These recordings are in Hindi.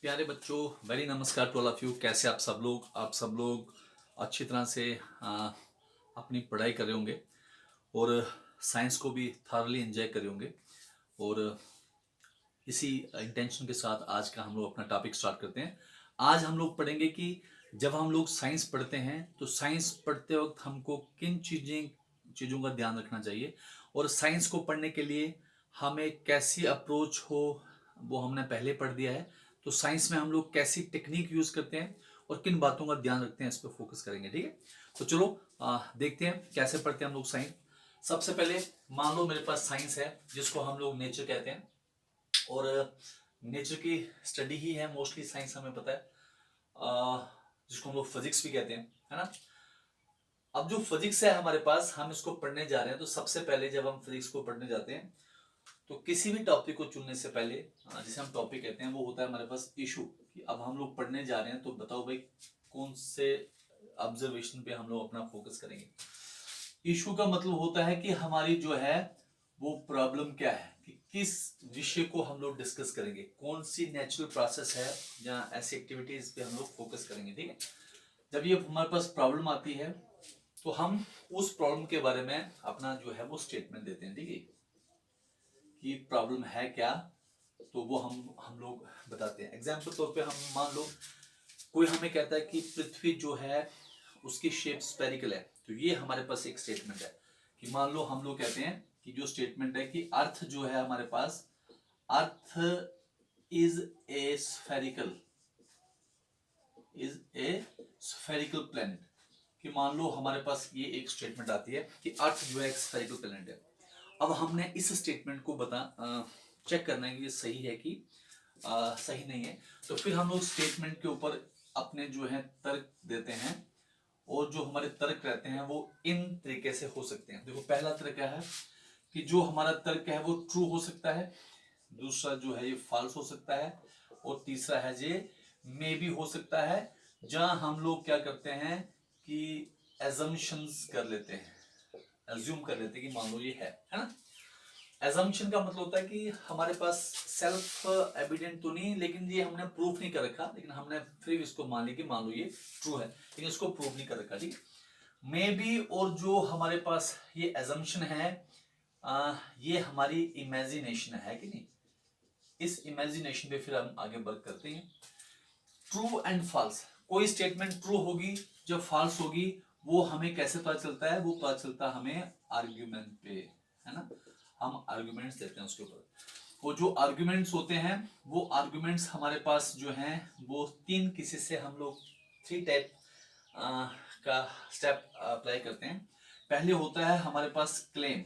प्यारे बच्चों, वेरी नमस्कार टू ऑल ऑफ यू। कैसे आप सब लोग अच्छी तरह से अपनी पढ़ाई कर रहे होंगे और साइंस को भी थारली एंजॉय कर रहे होंगे। और इसी इंटेंशन के साथ आज का हम लोग अपना टॉपिक स्टार्ट करते हैं। आज हम लोग पढ़ेंगे कि जब हम लोग साइंस पढ़ते हैं तो साइंस पढ़ते वक्त हमको किन चीज़ों का ध्यान रखना चाहिए, और साइंस को पढ़ने के लिए हमें कैसी अप्रोच हो वो हमने पहले पढ़ दिया है। तो साइंस में हम लोग कैसी टेक्निक यूज़ करते हैं और किन बातों का ध्यान रखते हैं, इस पर फोकस करेंगे। ठीक है, तो चलो देखते हैं कैसे पढ़ते हैं हम लोग साइंस। सबसे पहले मान लो मेरे पास साइंस है जिसको हम लोग नेचर कहते हैं, और नेचर की स्टडी ही है मोस्टली साइंस, हमें पता है, जिसको हम लोग फिजिक्स भी कहते हैं, है ना। अब जो फिजिक्स है हमारे पास, हम इसको पढ़ने जा रहे हैं। तो सबसे पहले जब हम फिजिक्स को पढ़ने जाते हैं तो किसी भी टॉपिक को चुनने से पहले जिसे हम टॉपिक कहते हैं वो होता है हमारे पास इशू, कि अब हम लोग पढ़ने जा रहे हैं तो बताओ भाई कौन से ऑब्जर्वेशन पे हम लोग अपना फोकस करेंगे। इशू का मतलब होता है कि हमारी जो है वो प्रॉब्लम क्या है, कि किस विषय को हम लोग डिस्कस करेंगे, कौन सी नेचुरल प्रोसेस है जहाँ ऐसी एक्टिविटीज पे हम लोग फोकस करेंगे। ठीक है, जब ये हमारे पास प्रॉब्लम आती है तो हम उस प्रॉब्लम के बारे में अपना जो है वो स्टेटमेंट देते हैं। ठीक है, कि प्रॉब्लम है क्या, तो वो हम लोग बताते हैं। एग्जाम्पल तौर पे हम मान लो कोई हमें कहता है कि पृथ्वी जो है उसकी शेप स्पेरिकल है, तो ये हमारे पास एक स्टेटमेंट है। कि मान लो हम लोग कहते हैं कि जो स्टेटमेंट है कि अर्थ जो है हमारे पास, earth is a spherical planet. कि मान लो हमारे पास ये एक स्टेटमेंट आती है कि अर्थ जो है एक स्फेरिकल प्लेनेट है। अब हमने इस स्टेटमेंट को चेक करना है कि ये सही है कि सही नहीं है। तो फिर हम लोग स्टेटमेंट के ऊपर अपने जो है तर्क देते हैं, और जो हमारे तर्क रहते हैं वो इन तरीके से हो सकते हैं। देखो, पहला तर्क क्या है कि जो हमारा तर्क है वो ट्रू हो सकता है, दूसरा जो है ये फॉल्स हो सकता है, और तीसरा है ये मे भी हो सकता है। जहां हम लोग क्या करते हैं कि एजम्पशंस कर लेते हैं, एज्यूम कर लेते हैं कि मान लो ये है ना। एजम्पशन का मतलब होता है कि हमारे पास सेल्फ एविडेंट तो नहीं, लेकिन ये हमने प्रूफ नहीं कर रखा, लेकिन हमने फिर इसको मान लिया कि मान लो ये ट्रू है, लेकिन इसको प्रूफ नहीं कर रखा। ठीक है, मे बी, और जो हमारे पास ये एजम्पशन है ये हमारी इमेजिनेशन है कि नहीं। इस इमेजिनेशन पे फिर हम आगे वर्क करते हैं। ट्रू एंड फॉल्स, कोई स्टेटमेंट ट्रू होगी, जब फॉल्स होगी वो हमें कैसे पता चलता है, वो पता चलता है हमें आर्ग्यूमेंट पे, है ना। हम आर्ग्यूमेंट्स देते हैं उसके ऊपर। वो जो आर्ग्यूमेंट्स होते हैं वो आर्ग्यूमेंट्स हमारे पास जो हैं वो तीन किसी से हम लोग थ्री टाइप का स्टेप अप्लाई करते हैं। पहले होता है हमारे पास क्लेम,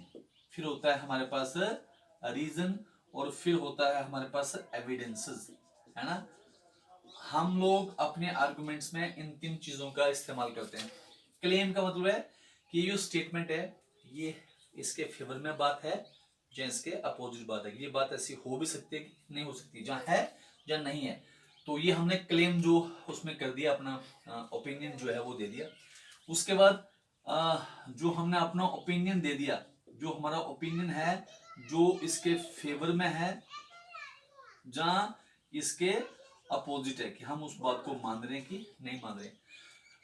फिर होता है हमारे पास रीजन, और फिर होता है हमारे पास एविडेंसेस, है ना। हम लोग अपने आर्गुमेंट्स में इन तीन चीजों का इस्तेमाल करते हैं। क्लेम का मतलब है कि ये स्टेटमेंट है ये इसके फेवर में बात है या इसके अपोजिट बात है। ये बात ऐसी हो भी सकती है कि नहीं हो सकती, जहां है या नहीं है। तो ये हमने क्लेम जो उसमें कर दिया, अपना ओपिनियन जो है वो दे दिया। उसके बाद जो हमने अपना ओपिनियन दे दिया, जो हमारा ओपिनियन है जो इसके फेवर में है, जहां इसके अपोजिट है कि हम उस बात को मान रहे हैं कि नहीं मान रहे।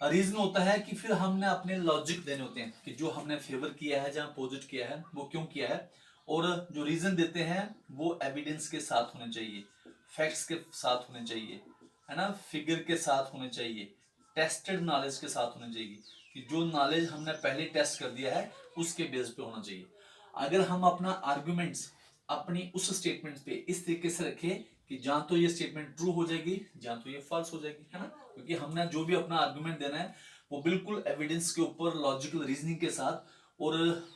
रीजन होता है कि फिर हमने अपने लॉजिक देने होते हैं कि जो हमने फेवर किया है, जहां अपोजिट किया है, वो क्यों किया है। और जो रीजन देते हैं वो एविडेंस के साथ होने चाहिए, फैक्ट्स के साथ होने चाहिए, है ना, फिगर के साथ होने चाहिए, टेस्टेड नॉलेज के साथ होने चाहिए, कि जो नॉलेज हमने पहले टेस्ट कर दिया है उसके बेस पे होना चाहिए। अगर हम अपना आर्गुमेंट्स अपनी उस स्टेटमेंट पे इस तरीके से रखें कि जहां तो ये स्टेटमेंट ट्रू हो जाएगी, जहां तो ये फॉल्स हो जाएगी, है ना। क्योंकि हमने जो भी अपना आर्गुमेंट देना है वो बिल्कुल एविडेंस के ऊपर लॉजिकल रीजनिंग के साथ, और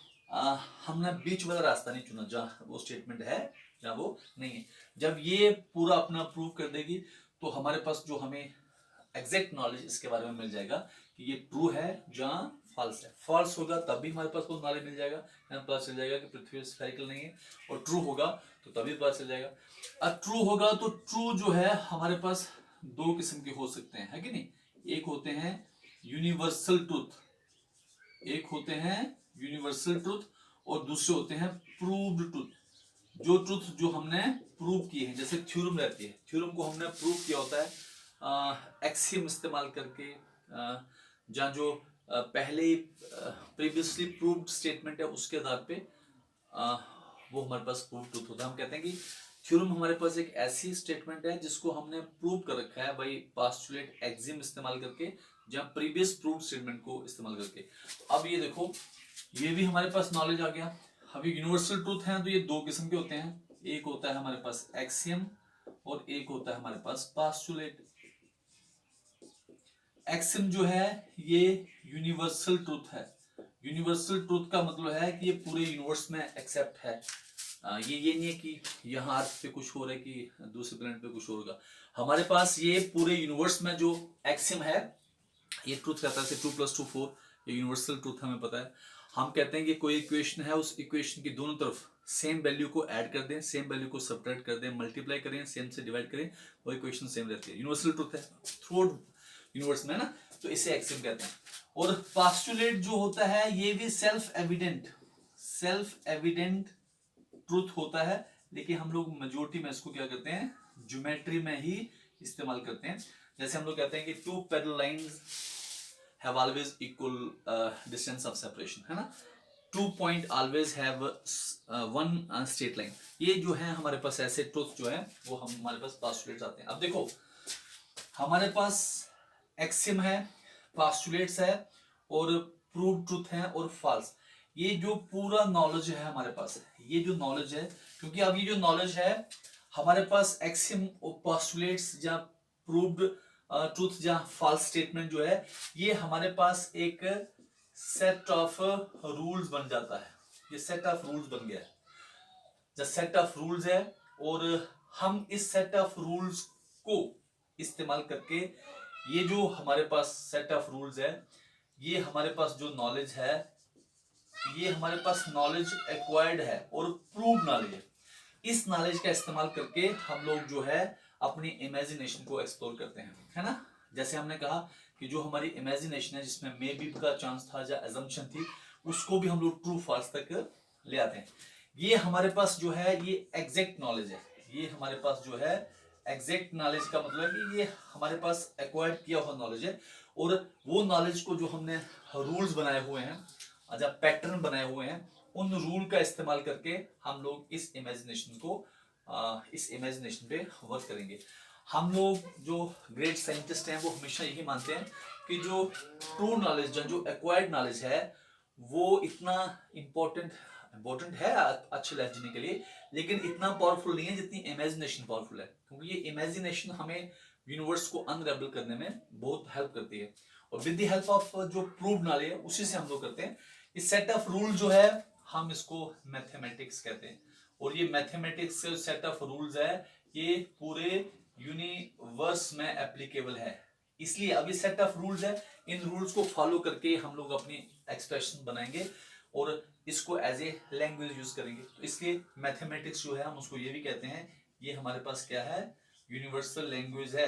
हमने बीच वाला रास्ता नहीं चुना जहां वो स्टेटमेंट है जहां वो नहीं है। जब ये पूरा अपना प्रूव कर देगी तो हमारे पास जो हमें एग्जैक्ट नॉलेज इसके बारे में मिल जाएगा कि ये ट्रू है जहां फॉल्स है। फॉल्स होगा तब भी हमारे पास वो नॉलेज मिल जाएगा, पता चल जाएगा कि पृथ्वी स्फेरिकल नहीं है। और ट्रू होगा तो तभी पता चल जाएगा। अब ट्रू होगा तो ट्रू जो है हमारे पास दो किस्म के हो सकते हैं, है कि नहीं। एक होते हैं यूनिवर्सल ट्रूथ, एक होते हैं यूनिवर्सल ट्रूथ, और दूसरे होते हैं प्रूव्ड ट्रूथ। जो ट्रूथ जो हमने प्रूव किए हैं, जैसे थ्योरम रहती है, थ्योरम को हमने प्रूव किया होता है एक्सियम इस्तेमाल करके, जहाँ जो पहले प्रीवियसली प्रूव्ड स्टेटमेंट है उसके आधार पे वो हमारे पास प्रूव ट्रूथ होता है। हम कहते हैं कि थ्योरम हमारे पास एक ऐसी स्टेटमेंट है जिसको हमने प्रूव कर रखा है भाई पास्टुलेट एक्सियम इस्तेमाल करके, जहाँ प्रीवियस प्रूव्ड स्टेटमेंट को इस्तेमाल करके। तो अब ये देखो, ये भी हमारे पास नॉलेज आ गया। अभी यूनिवर्सल ट्रूथ है तो ये दो किस्म के होते हैं, एक होता है हमारे पास एक्सियम और एक होता है हमारे पास पास्टुलेट। एक्सियम जो है ये यूनिवर्सल ट्रूथ है। यूनिवर्सल ट्रूथ का मतलब है कि ये पूरे यूनिवर्स में एक्सेप्ट है। ये नहीं है कि यहाँ अर्थ पे कुछ हो रहा है कि दूसरे प्लेनेट पे कुछ होगा। हमारे पास ये पूरे यूनिवर्स में जो एक्सियम है ये ट्रूथ कहता है 2+2=4, ये यूनिवर्सल ट्रूथ हमें पता है। हम कहते हैं कि कोई इक्वेशन है, उस इक्वेशन की दोनों तरफ सेम वैल्यू को ऐड कर दें, सेम वैल्यू को सब्ट्रैक्ट कर दें, मल्टीप्लाई करें, सेम से डिवाइड करें, वो इक्वेशन सेम रहती है। यूनिवर्सल ट्रूथ है थ्रू यूनिवर्स में ना, तो इसे एक्सियम कहते हैं। और पास्टुलेट जो होता है ये भी सेल्फ एविडेंट ट्रूथ होता है, लेकिन हम लोग मेजोरिटी में इसको क्या करते हैं, ज्योमेट्री में ही इस्तेमाल करते हैं। जैसे हम लोग कहते हैं कि two parallel lines have always equal distance of separation, है ना, 2 point always have one straight line. ये जो है हमारे पास ऐसे ट्रूथ जो है वो हम हमारे पास पास्टुलेट्स आते हैं। अब देखो हमारे पास एक्सियम है, पास्टुलेट्स है और प्रूव ट्रूथ है और फॉल्स। ये जो पूरा नॉलेज है हमारे पास, ये जो नॉलेज है, क्योंकि अब ये जो नॉलेज है हमारे पास एक्सियम और पास्टुलेट्स या प्रूव्ड ट्रूथ या फॉल्स स्टेटमेंट जो है, ये हमारे पास एक सेट ऑफ रूल्स बन जाता है। ये सेट ऑफ रूल्स बन गया है, जो सेट ऑफ रूल्स है, और हम इस सेट ऑफ रूल्स को इस्तेमाल करके ये जो हमारे पास सेट ऑफ रूल्स है, ये हमारे पास जो नॉलेज है, ये हमारे पास नॉलेज एक्वायर्ड है और प्रूव नॉलेज है। इस नॉलेज का इस्तेमाल करके हम लोग जो है अपनी इमेजिनेशन को एक्सप्लोर करते हैं, है ना। जैसे हमने कहा कि जो हमारी इमेजिनेशन है जिसमें मे बी का चांस था या अजम्पशन थी, उसको भी हम लोग ट्रू फॉल्स तक ले आते हैं। ये हमारे पास जो है ये एग्जैक्ट नॉलेज है। ये हमारे पास जो है एग्जैक्ट नॉलेज का मतलब है कि ये हमारे पास एक्वायर्ड किया हुआ नॉलेज है, और वो नॉलेज को जो हमने रूल्स बनाए हुए हैं, जब पैटर्न बनाए हुए हैं, उन रूल का इस्तेमाल करके हम लोग इस इमेजिनेशन पे वर्क करेंगे। हम लोग जो ग्रेट साइंटिस्ट हैं वो हमेशा यही मानते हैं कि जो ट्रू नॉलेज, जो एक्वायर्ड नॉलेज है, वो इतना इम्पोर्टेंट है अच्छे लाइफ जीने के लिए, लेकिन इतना पावरफुल नहीं है जितनी इमेजिनेशन पावरफुल है, क्योंकि ये इमेजिनेशन हमें यूनिवर्स को अनरेबल करने में बहुत हेल्प करती है। और विद द हेल्प ऑफ जो प्रूव नॉलेज है उसी से हम लोग करते हैं। इस सेट ऑफ रूल जो है हम इसको मैथमेटिक्स कहते हैं, और ये मैथमेटिक्स सेट ऑफ रूल्स है, ये पूरे यूनिवर्स में एप्लीकेबल है। इसलिए अभी सेट ऑफ रूल्स है, इन रूल्स को फॉलो करके हम लोग अपनी एक्सप्रेशन बनाएंगे और इसको एज ए लैंग्वेज यूज करेंगे। तो इसलिए मैथमेटिक्स जो है हम उसको ये भी कहते हैं, ये हमारे पास क्या है, यूनिवर्सल लैंग्वेज है।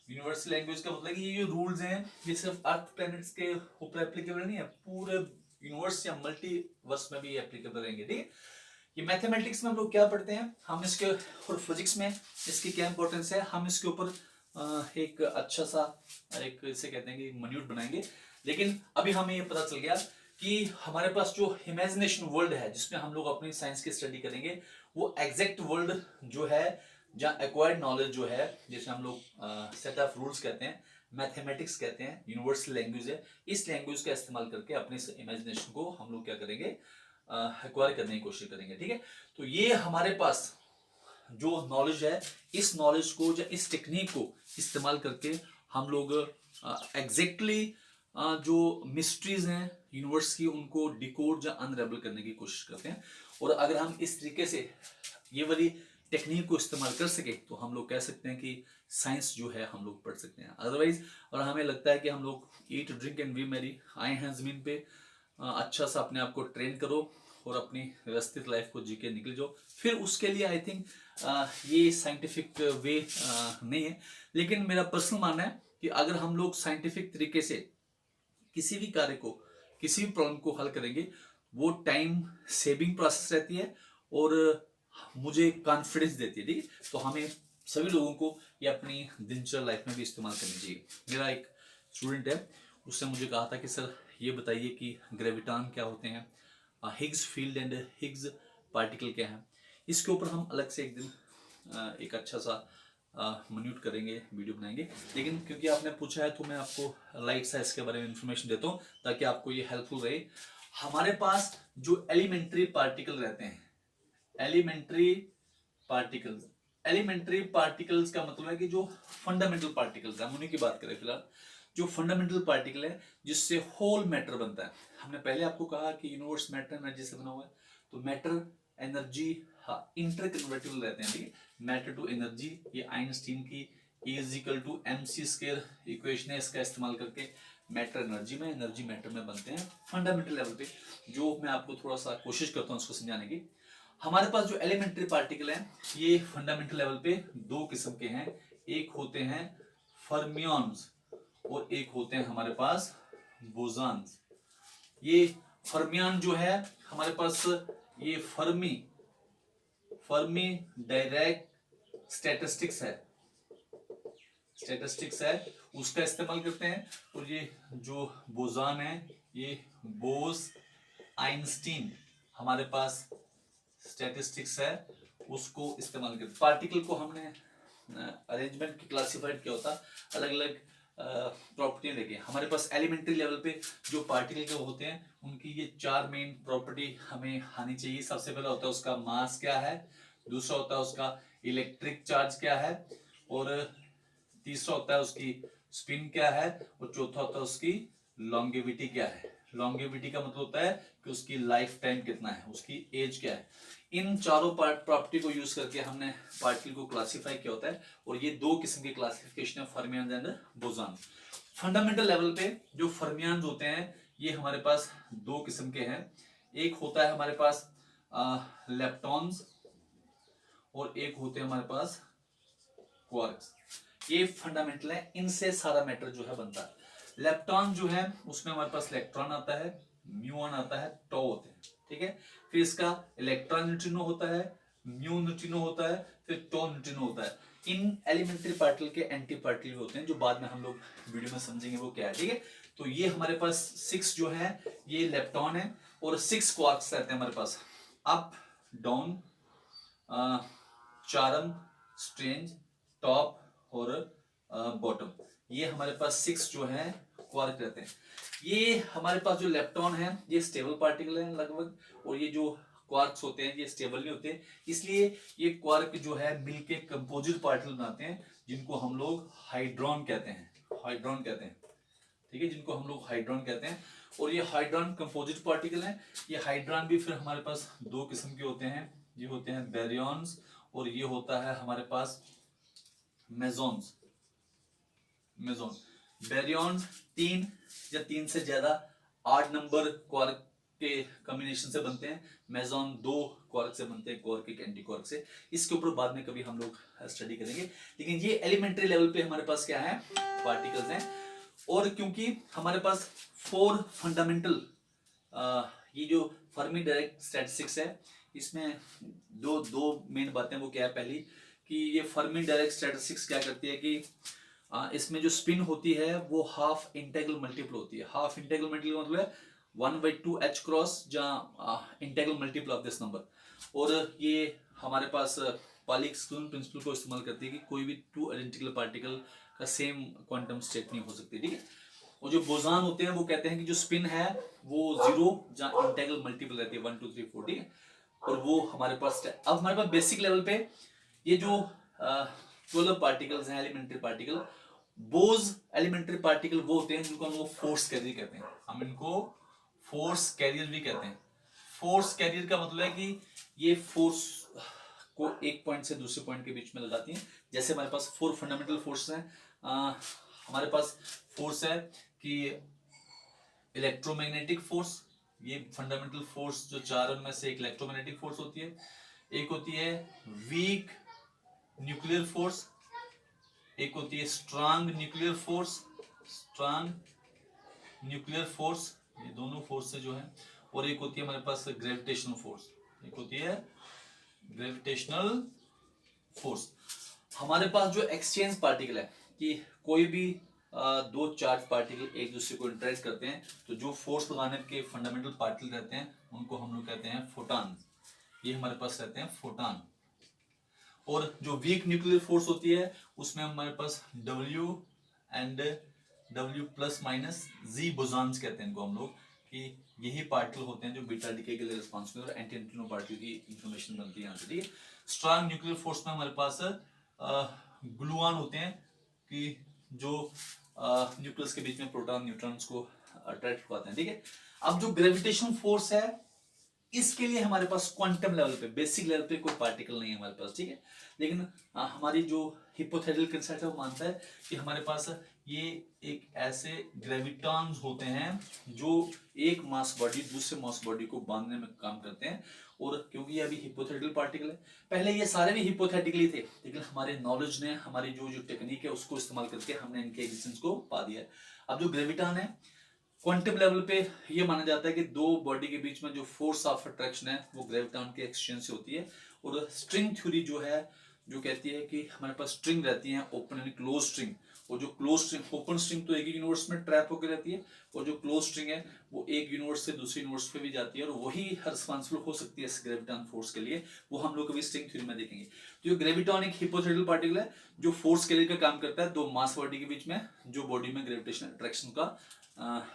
यूनिवर्सल लैंग्वेज का मतलब कि ये जो रूल्स हैं ये सिर्फ अर्थ प्लैनेट्स के ऊपर एप्लीकेबल नहीं है, पूरे यूनिवर्स या मल्टीवर्स में भी एप्लीकेबल रहेंगे, ठीक है। ये मैथमेटिक्स में हम लोग क्या पढ़ते हैं, हम इसके, और फिजिक्स में इसकी क्या इंपॉर्टेंस है, हम इसके ऊपर एक अच्छा सा एक इसे कहते हैं कि मिन्यूट बनाएंगे। लेकिन अभी हमें ये पता चल गया कि हमारे पास जो इमेजिनेशन वर्ल्ड है जिसमें हम लोग अपनी साइंस की स्टडी करेंगे, वो एग्जैक्ट वर्ल्ड जो है, जहाँ एक्वायर्ड नॉलेज जो है, जिसे हम लोग सेट ऑफ रूल्स कहते हैं, मैथमेटिक्स कहते हैं, यूनिवर्सल लैंग्वेज है। इस लैंग्वेज का इस्तेमाल करके अपने इमेजिनेशन को हम लोग क्या करेंगे, एक्वायर करने की कोशिश करेंगे, ठीक है। तो ये हमारे पास जो नॉलेज है, इस नॉलेज को या इस टेक्निक को इस्तेमाल करके हम लोग एग्जैक्टली जो मिस्ट्रीज हैं यूनिवर्स की, उनको डिकोड या अनरेबल करने की कोशिश करते हैं। और अगर हम इस तरीके से ये वाली टेक्निक को इस्तेमाल कर सके तो हम लोग कह सकते हैं कि साइंस जो है हम लोग पढ़ सकते हैं। अदरवाइज और हमें लगता है कि हम लोग eat drink and B Mary, आए हैं जमीन पे, अच्छा सा अपने आप को ट्रेन करो और अपनी व्यवस्थित लाइफ को जी के निकल जाओ। फिर उसके लिए आई थिंक ये साइंटिफिक वे नहीं है, लेकिन मेरा पर्सनल मानना है कि अगर हम लोग साइंटिफिक तरीके से किसी भी कार्य को, किसी भी प्रॉब्लम को हल करेंगे, वो टाइम सेविंग प्रोसेस रहती है और मुझे कॉन्फिडेंस देती है, ठीक है। तो हमें सभी लोगों को ये अपनी दिनचर्या लाइफ में भी इस्तेमाल करनी चाहिए। मेरा एक स्टूडेंट है, उसने मुझे कहा था कि सर ये बताइए कि ग्रेविटॉन क्या होते हैं, Higgs field and Higgs particle क्या है। इसके ऊपर हम अलग से एक दिन एक अच्छा सा मिन्यूट करेंगे, वीडियो बनाएंगे। लेकिन क्योंकि आपने पूछा है तो मैं आपको लाइट सा इसके बारे में इंफॉर्मेशन देता हूँ ताकि आपको ये हेल्पफुल रहे। हमारे पास जो एलिमेंट्री पार्टिकल रहते हैं, एलिमेंट्री पार्टिकल्स, एलिमेंट्री पार्टिकल्स का मतलब है कि जो फंडामेंटल पार्टिकल्स है, हम उन्हीं की बात करें फिलहाल। जो फंडामेंटल पार्टिकल है जिससे होल मैटर बनता है। हमने पहले आपको कहा कि यूनिवर्स मैटर एनर्जी से बना हुआ है। तो मैटर एनर्जी इंटर कन्वर्टिबल रहते हैं, ठीक है। मैटर टू एनर्जी, ये आइंस्टीन की E is equal to mc² equation है। इसका इस्तेमाल करके मैटर एनर्जी में, एनर्जी मैटर में बनते हैं फंडामेंटल लेवल पे। जो मैं आपको थोड़ा सा कोशिश करता हूँ उसको समझाने की। हमारे पास जो एलिमेंट्री पार्टिकल हैं ये फंडामेंटल लेवल पे दो किस्म के हैं। एक होते हैं फर्मियॉन्स और एक होते हैं हमारे पास बोसॉन्स। ये फर्मियॉन जो है हमारे पास, ये फर्मी फर्मी डायरेक्ट स्टैटिस्टिक्स है, स्टैटिस्टिक्स है, उसका इस्तेमाल करते हैं। और ये जो बोसॉन है ये बोस आइंस्टीन हमारे पास स्टैटिस्टिक्स है, उसको इस्तेमाल करते। पार्टिकल को हमने अरेंजमेंट की क्लासिफाइड किया होता, अलग अलग प्रॉपर्टी देखे। हमारे पास एलिमेंट्री लेवल पे जो पार्टिकल के होते हैं उनकी ये चार मेन प्रॉपर्टी हमें आनी चाहिए। सबसे पहला होता है उसका मास क्या है, दूसरा होता है उसका इलेक्ट्रिक चार्ज क्या है, और तीसरा होता है उसकी स्पिन क्या है, और चौथा होता है उसकी लॉन्गेविटी क्या है। लॉन्गेविटी का मतलब होता है कि उसकी लाइफ टाइम कितना है, उसकी एज क्या है। इन चारों प्रॉपर्टी को यूज करके हमने पार्टिकल को क्लासिफाई किया होता है। और ये दो किस्म की क्लासिफिकेशन है, fermions and boson. Fundamental level पे जो फर्मियंस होते हैं ये हमारे पास दो किस्म के हैं। एक होता है हमारे पास लेप्टॉन्स और एक होते हैं हमारे पास क्वार्क्स। ये फंडामेंटल है, इनसे सारा मैटर जो है बनता है। लेप्टॉन जो है उसमें हमारे पास इलेक्ट्रॉन आता है, म्यूऑन आता है, टॉ होते हैं, ठीक है। फिर इसका इलेक्ट्रॉन न्यूट्रिनो होता है, म्यू न्यूट्रिनो होता है, फिर टॉ न्यूट्रिनो होता है। इन एलिमेंट्री पार्टिकल के एंटी पार्टिकल होते हैं जो बाद में हम लोग वीडियो में समझेंगे वो क्या है, ठीक है। तो ये हमारे पास 6 जो है ये लेप्टॉन है और 6 क्वार्क्स रहते हैं हमारे पास। अप, डाउन, चारम, स्ट्रेंज, टॉप और बॉटम, ये हमारे पास 6 जो है क्वार्क रहते हैं। ये हमारे पास जो लेप्टॉन है ये स्टेबल पार्टिकल है लगभग, और ये जो क्वार्क्स होते हैं ये स्टेबल नहीं होते, इसलिए ये क्वार्क जो है मिलके कंपोजिट पार्टिकल बनाते हैं जिनको हम लोग हाइड्रॉन कहते हैं, हाइड्रॉन कहते हैं, ठीक है, जिनको हम लोग हाइड्रॉन कहते हैं। और ये हाइड्रॉन कंपोजिट पार्टिकल हैं। ये हाइड्रॉन भी फिर हमारे पास दो किस्म के होते हैं, ये होते हैं बैरियॉन्स और ये होता है हमारे पास मेसॉन्स। मेसॉन बैरियॉन्स 3 या 3 से ज्यादा 8 नंबर क्वार्क के कॉम्बिनेशन से बनते हैं। मेसॉन 2 क्वार्क से बनते हैं, क्वार्क एक एंटी क्वार्क से। इसके ऊपर बाद में कभी हम लोग स्टडी करेंगे। लेकिन ये एलिमेंट्री लेवल पे हमारे पास क्या है, पार्टिकल्स हैं। और क्योंकि हमारे पास 4 फंडामेंटल, ये जो फर्मी डायरेक्ट स्टैटिस्टिक्स है इसमें दो दो मेन बातें, वो क्या है, पहली कि ये फर्मी डायरेक्ट स्टैटिस्टिक्स क्या करती है कि इसमें जो स्पिन होती है वो हाफ इंटेग्रल मल्टीपल होती है। हाफ इंटेग्रल मल्टीपल मतलब है 1/2 h क्रॉस जहाँ integral multiple of this number. और ये हमारे पास पाली एक्सक्लूजन प्रिंसिपल को इस्तेमाल करती है कि कोई भी 2 आइडेंटिकल पार्टिकल का सेम क्वांटम स्टेट नहीं हो सकती, ठीक है। और जो बोसॉन होते हैं वो कहते हैं कि जो स्पिन है वो 0 जहाँ इंटेग्रल मल्टीपल रहती है 1 2 3 4, ठीक है। और वो हमारे पास, अब हमारे पास बेसिक लेवल पे ये जो 12 पार्टिकल्स हैं एलिमेंट्री पार्टिकल, बोज एलिमेंट्री पार्टिकल वो होते हैं जिनको हम लोग फोर्स कैरियर कहते हैं। हम इनको फोर्स कैरियर भी कहते हैं। फोर्स कैरियर का मतलब है कि ये फोर्स को एक पॉइंट से दूसरे पॉइंट के बीच में लगाती हैं। जैसे हमारे पास 4 फंडामेंटल फोर्स हैं। हमारे पास फोर्स है कि इलेक्ट्रोमैग्नेटिक फोर्स, ये फंडामेंटल फोर्स जो 4 उनमें से एक इलेक्ट्रोमैग्नेटिक फोर्स होती है। एक होती है वीक न्यूक्लियर फोर्स, एक होती है strong nuclear force, strong nuclear force, ये दोनों फोर्स से जो है। और एक होती है हमारे पास ग्रेविटेशनल फोर्स, एक होती है ग्रेविटेशनल फोर्स। हमारे पास जो एक्सचेंज पार्टिकल है कि कोई भी दो चार्ज पार्टिकल एक दूसरे को इंटरेक्ट करते हैं तो जो फोर्स लगाने के फंडामेंटल पार्टिकल रहते हैं उनको हम लोग कहते हैं फोटॉन। ये हमारे पास रहते हैं फोटॉन। और जो वीक न्यूक्लियर फोर्स होती है उसमें हमारे पास W and W plus minus G bosons कहते हैं इनको हम लोग, कि यही पार्टिकल होते हैं जो बीटा डिके के लिए रिस्पॉन्सिबल और एंटी न्यूट्रिनो पार्टिकल की इंफॉर्मेशन बनती है यहाँ से। ठीक है, स्ट्रॉन्ग न्यूक्लियर फोर्स में हमारे पास ग्लूऑन होते हैं कि जो न्यूक्लियस के बीच में प्रोटॉन न्यूट्रॉन्स को अट्रैक्ट करवाते हैं। ठीक है, अब जो ग्रेविटेशन फोर्स है इसके लिए हमारे पास क्वांटम लेवल पे, बेसिक लेवल पे कोई पार्टिकल नहीं है हमारे पास। ठीक है, लेकिन हमारी जो हिपोथेटिकल कंसेप्ट है वो मानता है कि हमारे पास ये एक ऐसे ग्रेविटॉन्स होते हैं जो एक मास बॉडी दूसरे मास बॉडी को बांधने में काम करते हैं। और क्योंकि ये अभी हिपोथेटिकल पार्टिकल है, पहले ये सारे भी हिपोथेटिकली थे, लेकिन हमारे नॉलेज ने, हमारी जो जो टेक्निक है उसको इस्तेमाल करके हमने इनके एग्जिस्टेंस को पा दिया है। अब जो ग्रेविटॉन है क्वांटम लेवल पे ये माना जाता है कि दो बॉडी के बीच में जो फोर्स ऑफ अट्रैक्शन है वो ग्रेविटॉन के एक्सचेंज से होती है। और स्ट्रिंग थ्योरी जो है जो कहती है कि हमारे पास स्ट्रिंग रहती है ओपन एंड क्लोज स्ट्रिंग, और जो क्लोज स्ट्रिंग, ओपन स्ट्रिंग तो एक ही यूनिवर्स में ट्रैप होकर रहती है, और जो क्लोज स्ट्रिंग है वो एक यूनिवर्स से दूसरे यूनिवर्स पे भी जाती है, और वही रिस्पॉन्सिबल हो सकती है इस ग्रेविटॉन फोर्स के लिए। वो हम लोग कभी स्ट्रिंग थ्योरी में देखेंगे। तो ये ग्रेविटॉन एक हिपोथेटिकल पार्टिकल है जो फोर्स कैरियर का काम करता है दो मास बॉडी के बीच में, जो बॉडी में ग्रेविटेशनल अट्रैक्शन का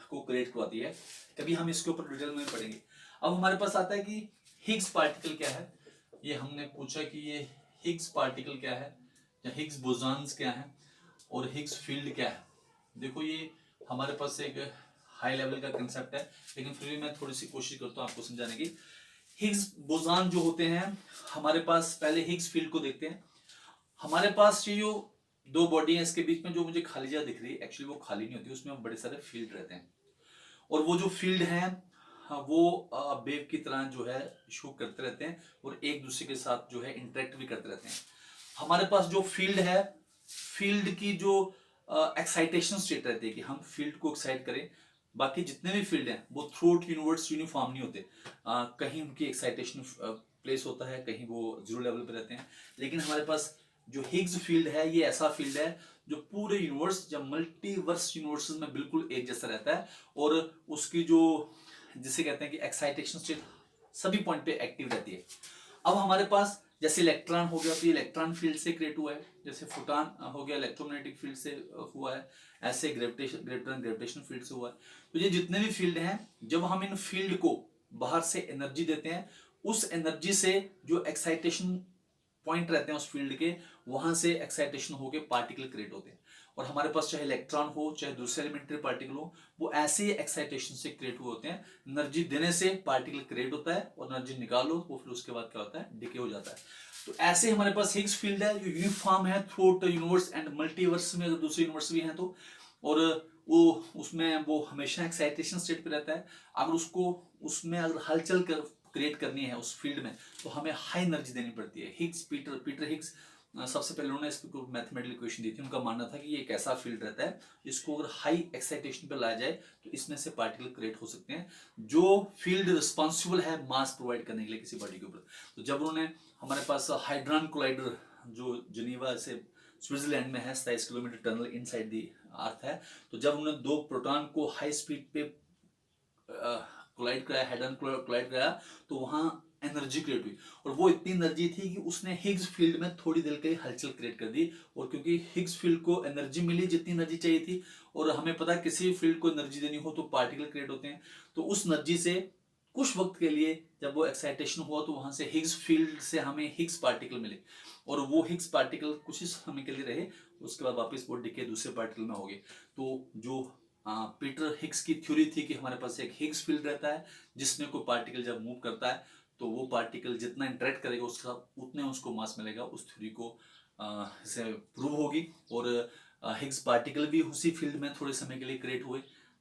को क्रिएट करवाती है। कभी हम इसके ऊपर डिटेल में पढ़ेंगे। अब हमारे पास आता है कि हिग्स पार्टिकल क्या है। ये हमने पूछा कि ये हिग्स पार्टिकल क्या है या हिग्स बोसॉन्स क्या है और हिग्स फील्ड क्या है। देखो ये हमारे पास एक हाई लेवल का कंसेप्ट है, लेकिन फिर भी मैं थोड़ी सी कोशिश करता हूँ आपको समझाने की। हिग्स बोसॉन जो होते हैं हमारे पास, पहले हिग्स फील्ड को देखते हैं। हमारे पास ये जो दो बॉडी है इसके बीच में जो मुझे खाली जगह दिख रही है, एक्चुअली वो खाली नहीं होती, उसमें बड़े सारे फील्ड रहते हैं। और वो जो फील्ड है वो वेव की तरह जो है शो करते रहते हैं और एक दूसरे के साथ जो है इंटरेक्ट भी करते रहते हैं। हमारे पास जो फील्ड है, फील्ड की जो एक्साइटेशन स्टेट रहती है कि हम फील्ड को एक्साइट करें। बाकी जितने भी फील्ड हैं वो थ्रू आउट यूनिवर्स यूनिफॉर्म नहीं होते, कहीं उनकी एक्साइटेशन प्लेस होता है, कहीं वो जीरो लेवल पे रहते हैं। लेकिन हमारे पास जो हिग्स फील्ड है ये ऐसा फील्ड है जो पूरे यूनिवर्स या मल्टीवर्स यूनिवर्स में बिल्कुल एक जैसा रहता है, और उसकी जो जिसे कहते हैं कि एक्साइटेशन स्टेट सभी पॉइंट पे एक्टिव रहती है। अब हमारे पास जैसे इलेक्ट्रॉन हो गया तो ये इलेक्ट्रॉन फील्ड से क्रिएट हुआ है, जैसे फोटॉन हो गया इलेक्ट्रोमैग्नेटिक फील्ड से हुआ है, ऐसे ग्रेविटेशन फील्ड से हुआ है। तो ये जितने भी फील्ड हैं, जब हम इन फील्ड को बाहर से एनर्जी देते हैं, उस एनर्जी से जो एक्साइटेशन पॉइंट रहते हैं उस फील्ड के, वहां से एक्साइटेशन होकर पार्टिकल क्रिएट होते हैं। और हमारे पास चाहे इलेक्ट्रॉन हो चाहे दूसरे एलिमेंट्री पार्टिकल हो, वो ऐसे ही एक्साइटेशन से क्रिएट हुए होते हैं। एनर्जी देने से पार्टिकल क्रिएट होता है और एनर्जी निकालो वो फिर उसके बाद क्या होता है, डिके हो जाता है। तो ऐसे हमारे पास हिग्स फील्ड है जो यूनिफॉर्म है through out universe and multiverse में, अगर दूसरे यूनिवर्स भी हैं तो। और वो उसमें वो हमेशा एक्साइटेशन स्टेट पे रहता है। अगर उसको उसमें अगर हलचल कर क्रिएट करनी है उस फील्ड में तो हमें हाई एनर्जी देनी पड़ती है। हिग्स पीटर हिग्स सबसे पहले उन्होंने इसको मैथमेटिकल इक्वेशन दी थी। उनका मानना था कि ये एक ऐसा फील्ड रहता है जिसको अगर हाई एक्साइटेशन पे लाया जाए तो इसमें से पार्टिकल क्रिएट हो सकते हैं, जो फील्ड रिस्पॉन्सिबल है मास प्रोवाइड करने के लिए किसी बॉडी के ऊपर। तो जब उन्होंने हमारे पास हाइड्रॉन कोलाइडर जो जिनेवा से स्विट्जरलैंड में है, 27 किलोमीटर टनल इनसाइड दी अर्थ है, तो जब उन्होंने दो प्रोटॉन को हाई स्पीड पे कोलाइड कराया, हेड ऑन कोलाइड कराया, तो वहां एनर्जी क्रिएट हुई। और वो इतनी एनर्जी थी कि उसने हिग्स फील्ड में थोड़ी देर के लिए हलचल क्रिएट कर दी। और क्योंकि हिग्स फील्ड को एनर्जी मिली जितनी एनर्जी चाहिए थी, और हमें पता है किसी फील्ड को एनर्जी देनी हो तो पार्टिकल क्रिएट होते हैं, तो उस एनर्जी से कुछ वक्त के लिए जब वो एक्साइटेशन हुआ तो वहां से हिग्स फील्ड से हमें हिग्स पार्टिकल मिले, और वो हिग्स पार्टिकल कुछ ही समय के लिए रहे, उसके बाद वापस वो डिके दूसरे पार्टिकल में हो गए। तो जो पीटर हिग्स की थ्योरी थी कि हमारे पास एक हिग्स फील्ड रहता है जिसमें कोई पार्टिकल जब मूव करता है तो वो पार्टिकल जितना इंटरेक्ट करेगा उसका उतने उसको मास मिलेगा। उस थ्योरी को से प्रूव होगी। और हिग्स पार्टिकल भी उसी फील्ड में थोड़े समय के लिए क्रिएट हुए,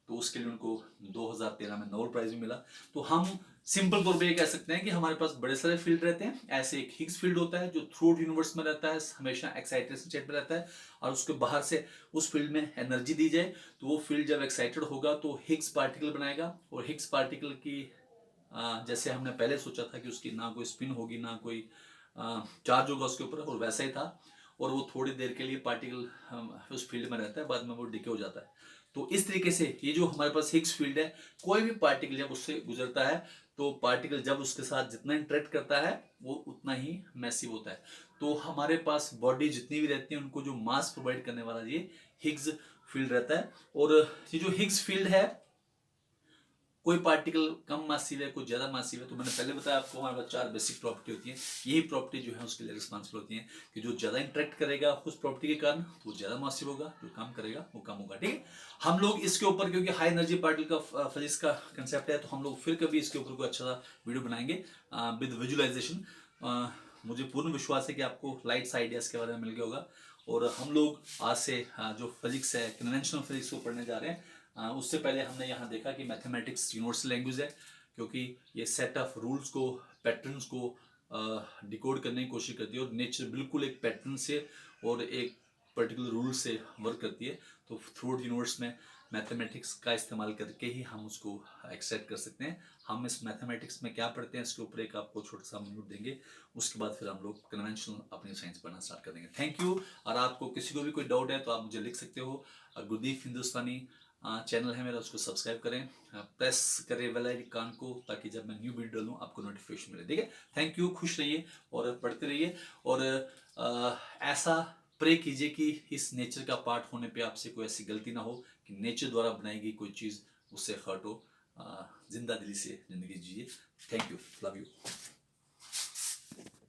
तो उसके लिए उनको 2013 में नोबेल प्राइज भी मिला। तो हम सिंपल तौर पे ये कह सकते हैं कि हमारे पास बड़े सारे फील्ड रहते हैं। ऐसे एक हिग्स फील्ड होता है जो थ्रू आउट यूनिवर्स में रहता है, हमेशा एक्साइटेशन स्टेट में रहता है, और उसके बाहर से उस फील्ड में एनर्जी दी जाए तो वो फील्ड जब एक्साइटेड होगा तो हिग्स पार्टिकल बनाएगा। और हिग्स पार्टिकल की जैसे हमने पहले सोचा था कि उसकी ना कोई स्पिन होगी ना कोई चार्ज होगा उसके ऊपर, और वैसा ही था। और वो थोड़ी देर के लिए पार्टिकल उस फील्ड में रहता है, बाद में वो डिके हो जाता है। तो इस तरीके से ये जो हमारे पास हिग्स फील्ड है, कोई भी पार्टिकल जब उससे गुजरता है तो पार्टिकल जब उसके साथ जितना इंटरेक्ट करता है वो उतना ही मैसिव होता है। तो हमारे पास बॉडी जितनी भी रहती है उनको जो मास प्रोवाइड करने वाला ये हिग्स फील्ड रहता है। और ये जो हिग्स फील्ड है, कोई पार्टिकल कम मासिव है, कोई ज्यादा मासिव है। तो मैंने पहले बताया आपको हमारे पास 4 बेसिक प्रॉपर्टी होती है। यही प्रॉपर्टी जो है उसके लिए रिस्पॉन्सिबल होती है कि जो ज्यादा इंटरेक्ट करेगा उस प्रॉपर्टी के कारण तो वो ज्यादा मासिव होगा, जो कम करेगा वो कम होगा। ठीक है, हम लोग इसके ऊपर, क्योंकि हाई एनर्जी पार्टिकल का फिजिक्स का कंसेप्ट है, तो हम लोग फिर कभी इसके ऊपर कोई अच्छा सा वीडियो बनाएंगे विद विजुअलाइजेशन। मुझे पूर्ण विश्वास है कि आपको लाइट्स आइडियाज के बारे में मिल गया होगा। और हम लोग आज से जो फिजिक्स है, कन्वेंशनल फिजिक्स को पढ़ने जा रहे हैं। उससे पहले हमने यहाँ देखा कि मैथमेटिक्स यूनिवर्सल लैंग्वेज है, क्योंकि ये सेट ऑफ रूल्स को, पैटर्न्स को डिकोड करने की कोशिश करती है। और नेचर बिल्कुल एक पैटर्न से और एक पर्टिकुलर रूल से वर्क करती है। तो थ्रू यूनिवर्स में मैथमेटिक्स का इस्तेमाल करके ही हम उसको एक्सेप्ट कर सकते हैं। हम इस मैथमेटिक्स में क्या पढ़ते हैं इसके ऊपर एक आपको छोटा सा मिनट देंगे, उसके बाद फिर हम लोग कन्वेंशनल अपनी साइंस पढ़ना स्टार्ट कर देंगे। Thank you. और आपको किसी को भी कोई डाउट है तो आप मुझे लिख सकते हो। गुरदीप हिंदुस्तानी चैनल है मेरा, उसको सब्सक्राइब करें, प्रेस करें बेल आइकन को, ताकि जब मैं न्यू वीडियो डालूं आपको नोटिफिकेशन मिले। ठीक है, थैंक यू। खुश रहिए और पढ़ते रहिए। और ऐसा प्रे कीजिए कि इस नेचर का पार्ट होने पे आपसे कोई ऐसी गलती ना हो कि नेचर द्वारा बनाई गई कोई चीज़ उससे हर्ट हो। जिंदा दिली से ज़िंदगी जिए। Thank you, love you.